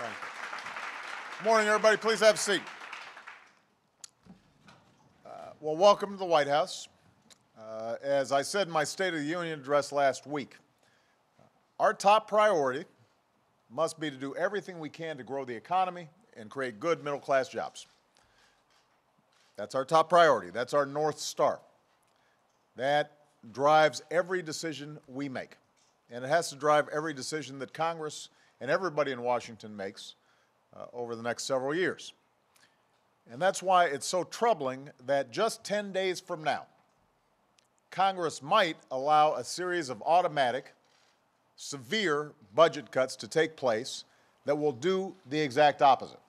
Thank you. Good morning, everybody. Please have a seat. Well, welcome to the White House. As I said in my State of the Union address last week, our top priority must be to do everything we can to grow the economy and create good middle-class jobs. That's our top priority. That's our North Star. That drives every decision we make. And it has to drive every decision that Congress and everybody in Washington makes over the next several years. And that's why it's so troubling that just 10 days from now, Congress might allow a series of automatic, severe budget cuts to take place that will do the exact opposite.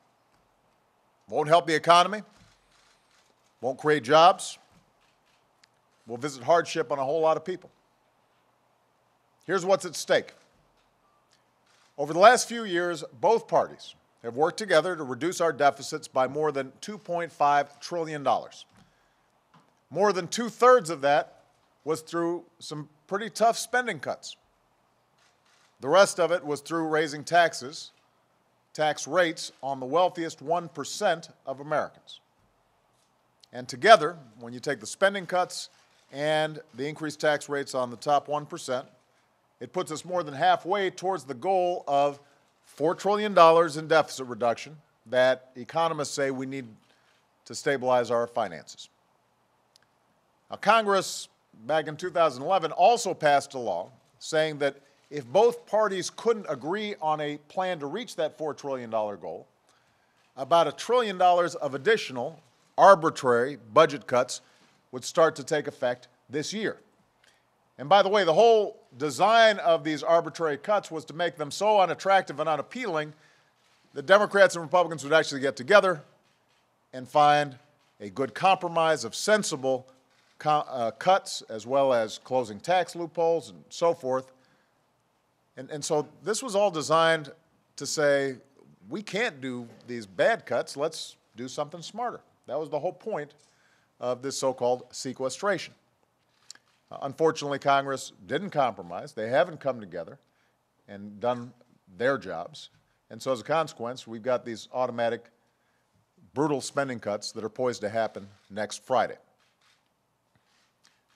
Won't help the economy, won't create jobs, will visit hardship on a whole lot of people. Here's what's at stake. Over the last few years, both parties have worked together to reduce our deficits by more than $2.5 trillion. More than two-thirds of that was through some pretty tough spending cuts. The rest of it was through raising taxes, tax rates on the wealthiest 1% of Americans. And together, when you take the spending cuts and the increased tax rates on the top 1%, it puts us more than halfway towards the goal of $4 trillion in deficit reduction that economists say we need to stabilize our finances. Now, Congress, back in 2011, also passed a law saying that if both parties couldn't agree on a plan to reach that $4 trillion goal, about $1 trillion of additional arbitrary budget cuts would start to take effect this year. And by the way, the whole design of these arbitrary cuts was to make them so unattractive and unappealing that Democrats and Republicans would actually get together and find a good compromise of sensible cuts, as well as closing tax loopholes and so forth. And so this was all designed to say, we can't do these bad cuts, let's do something smarter. That was the whole point of this so-called sequestration. Unfortunately, Congress didn't compromise. They haven't come together and done their jobs. And so as a consequence, we've got these automatic, brutal spending cuts that are poised to happen next Friday.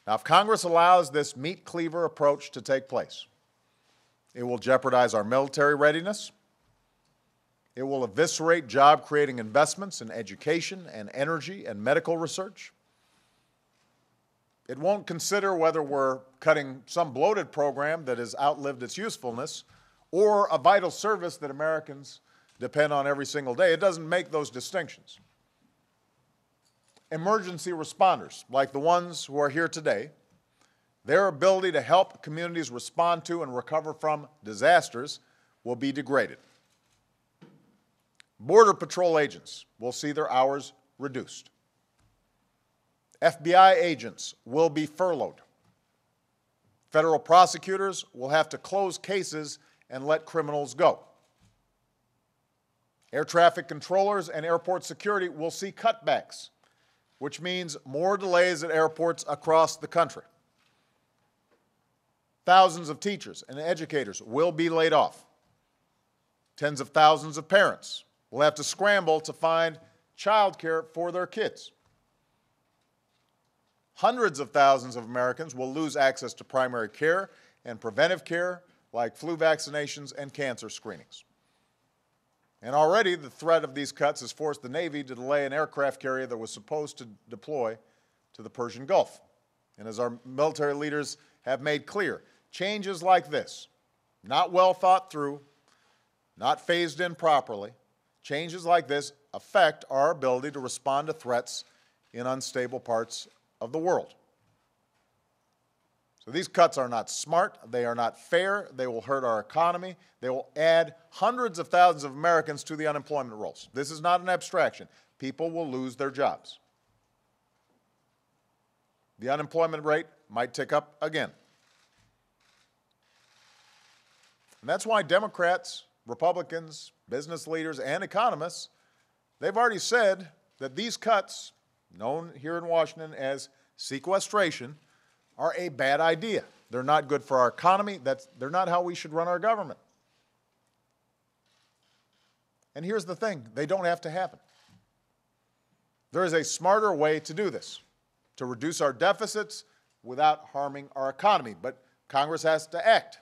Now, if Congress allows this meat cleaver approach to take place, it will jeopardize our military readiness. It will eviscerate job-creating investments in education and energy and medical research. It won't consider whether we're cutting some bloated program that has outlived its usefulness or a vital service that Americans depend on every single day. It doesn't make those distinctions. Emergency responders, like the ones who are here today, their ability to help communities respond to and recover from disasters will be degraded. Border Patrol agents will see their hours reduced. FBI agents will be furloughed. Federal prosecutors will have to close cases and let criminals go. Air traffic controllers and airport security will see cutbacks, which means more delays at airports across the country. Thousands of teachers and educators will be laid off. Tens of thousands of parents will have to scramble to find childcare for their kids. Hundreds of thousands of Americans will lose access to primary care and preventive care like flu vaccinations and cancer screenings. And already the threat of these cuts has forced the Navy to delay an aircraft carrier that was supposed to deploy to the Persian Gulf. And as our military leaders have made clear, changes like this, not well thought through, not phased in properly, changes like this affect our ability to respond to threats in unstable parts of the world. So these cuts are not smart, they are not fair, they will hurt our economy, they will add hundreds of thousands of Americans to the unemployment rolls. This is not an abstraction. People will lose their jobs. The unemployment rate might tick up again. And that's why Democrats, Republicans, business leaders, and economists, they've already said that these cuts, known here in Washington as sequestration, are a bad idea. They're not good for our economy. They're not how we should run our government. And here's the thing, they don't have to happen. There is a smarter way to do this, to reduce our deficits without harming our economy. But Congress has to act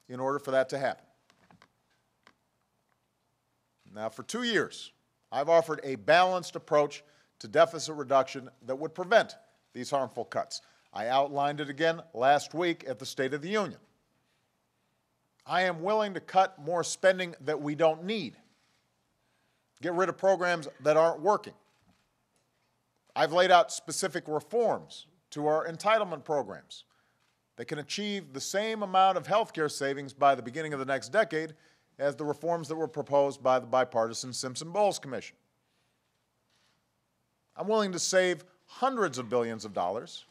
in order for that to happen. Now, for 2 years, I've offered a balanced approach to deficit reduction that would prevent these harmful cuts. I outlined it again last week at the State of the Union. I am willing to cut more spending that we don't need, get rid of programs that aren't working. I've laid out specific reforms to our entitlement programs that can achieve the same amount of health care savings by the beginning of the next decade as the reforms that were proposed by the bipartisan Simpson-Bowles Commission. I'm willing to save hundreds of billions of dollars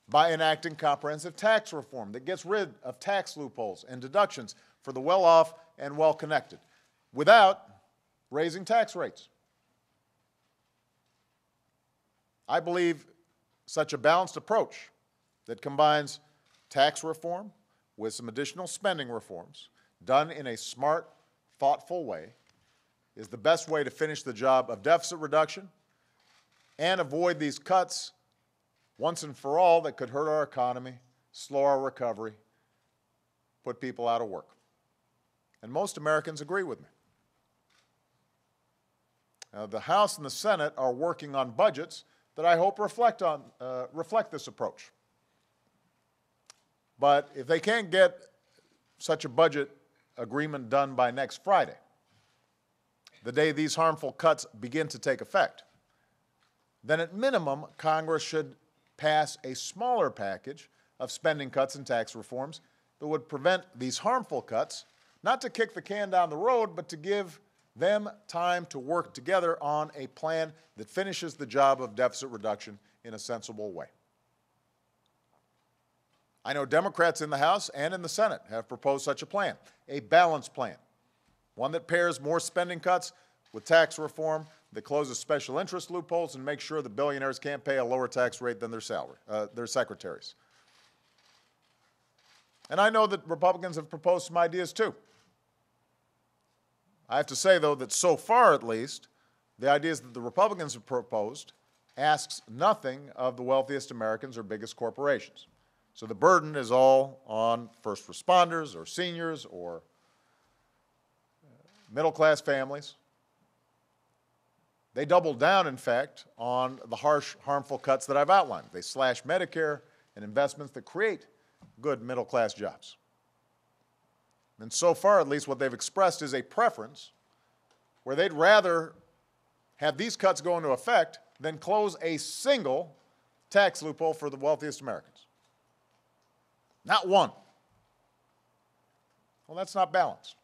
by enacting comprehensive tax reform that gets rid of tax loopholes and deductions for the well-off and well-connected without raising tax rates. I believe such a balanced approach that combines tax reform with some additional spending reforms done in a smart, thoughtful way is the best way to finish the job of deficit reduction and avoid these cuts once and for all that could hurt our economy, slow our recovery, put people out of work. And most Americans agree with me. Now, the House and the Senate are working on budgets that I hope reflect this approach. But if they can't get such a budget agreement done by next Friday, the day these harmful cuts begin to take effect, then at minimum, Congress should pass a smaller package of spending cuts and tax reforms that would prevent these harmful cuts, not to kick the can down the road, but to give them time to work together on a plan that finishes the job of deficit reduction in a sensible way. I know Democrats in the House and in the Senate have proposed such a plan, a balanced plan, one that pairs more spending cuts with tax reform that closes special interest loopholes and makes sure that billionaires can't pay a lower tax rate than their secretaries. And I know that Republicans have proposed some ideas too. I have to say, though, that so far at least, the ideas that the Republicans have proposed asks nothing of the wealthiest Americans or biggest corporations. So the burden is all on first responders or seniors or middle-class families. They double down, in fact, on the harsh, harmful cuts that I've outlined. They slash Medicare and investments that create good middle-class jobs. And so far, at least, what they've expressed is a preference where they'd rather have these cuts go into effect than close a single tax loophole for the wealthiest Americans. Not one. Well, that's not balanced.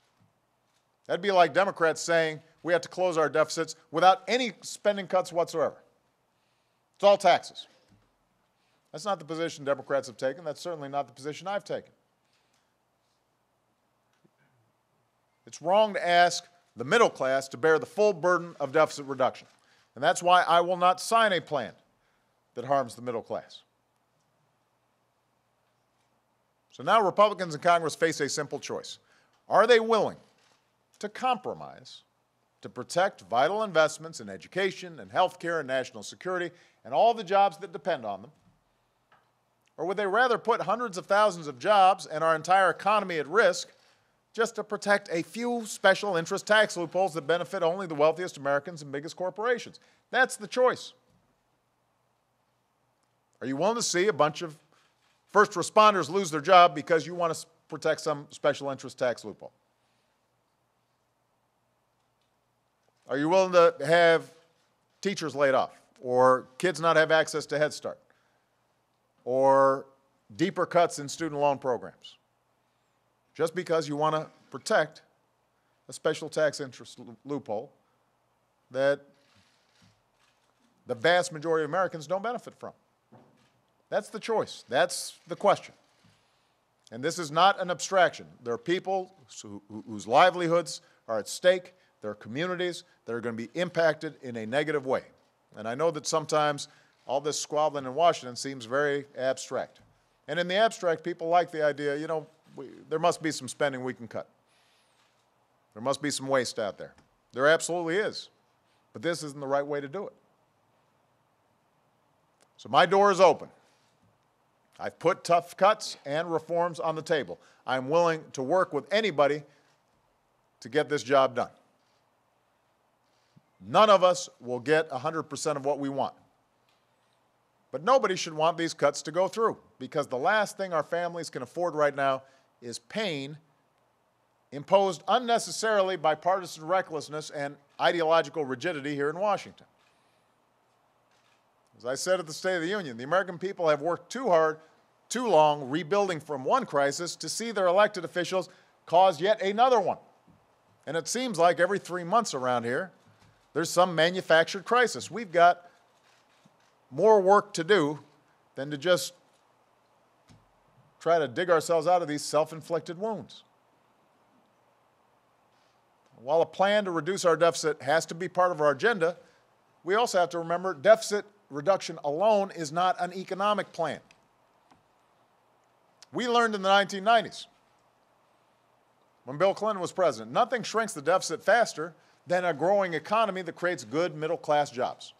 That'd be like Democrats saying we have to close our deficits without any spending cuts whatsoever. It's all taxes. That's not the position Democrats have taken. That's certainly not the position I've taken. It's wrong to ask the middle class to bear the full burden of deficit reduction. And that's why I will not sign a plan that harms the middle class. So now Republicans in Congress face a simple choice. Are they willing to compromise to protect vital investments in education and health care and national security and all the jobs that depend on them? Or would they rather put hundreds of thousands of jobs and our entire economy at risk just to protect a few special interest tax loopholes that benefit only the wealthiest Americans and biggest corporations? That's the choice. Are you willing to see a bunch of first responders lose their job because you want to protect some special interest tax loophole? Are you willing to have teachers laid off or kids not have access to Head Start or deeper cuts in student loan programs just because you want to protect a special tax interest loophole that the vast majority of Americans don't benefit from? That's the choice. That's the question. And this is not an abstraction. There are people whose livelihoods are at stake. There are communities that are going to be impacted in a negative way. And I know that sometimes all this squabbling in Washington seems very abstract. And in the abstract, people like the idea, there must be some spending we can cut. There must be some waste out there. There absolutely is. But this isn't the right way to do it. So my door is open. I've put tough cuts and reforms on the table. I'm willing to work with anybody to get this job done. None of us will get 100% of what we want. But nobody should want these cuts to go through, because the last thing our families can afford right now is pain imposed unnecessarily by partisan recklessness and ideological rigidity here in Washington. As I said at the State of the Union, the American people have worked too hard, too long, rebuilding from one crisis to see their elected officials cause yet another one. And it seems like every 3 months around here, there's some manufactured crisis. We've got more work to do than to just try to dig ourselves out of these self-inflicted wounds. While a plan to reduce our deficit has to be part of our agenda, we also have to remember deficit reduction alone is not an economic plan. We learned in the 1990s, when Bill Clinton was president, nothing shrinks the deficit faster than a growing economy that creates good middle-class jobs.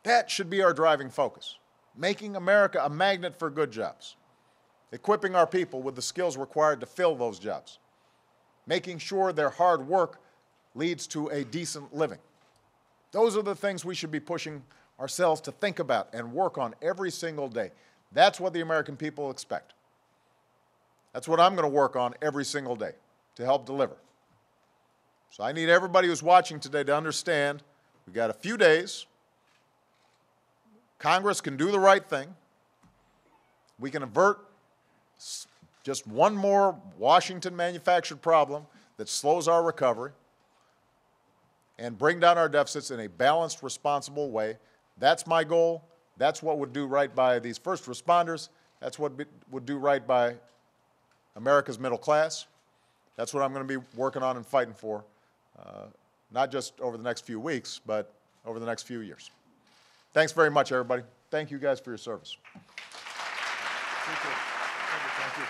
That should be our driving focus, making America a magnet for good jobs, equipping our people with the skills required to fill those jobs, making sure their hard work leads to a decent living. Those are the things we should be pushing ourselves to think about and work on every single day. That's what the American people expect. That's what I'm going to work on every single day to help deliver. So I need everybody who's watching today to understand we've got a few days. Congress can do the right thing. We can avert just one more Washington manufactured problem that slows our recovery and bring down our deficits in a balanced, responsible way. That's my goal. That's what would do right by these first responders. That's what would do right by America's middle class. That's what I'm going to be working on and fighting for, not just over the next few weeks, but over the next few years. Thanks very much, everybody. Thank you guys for your service. Thank you.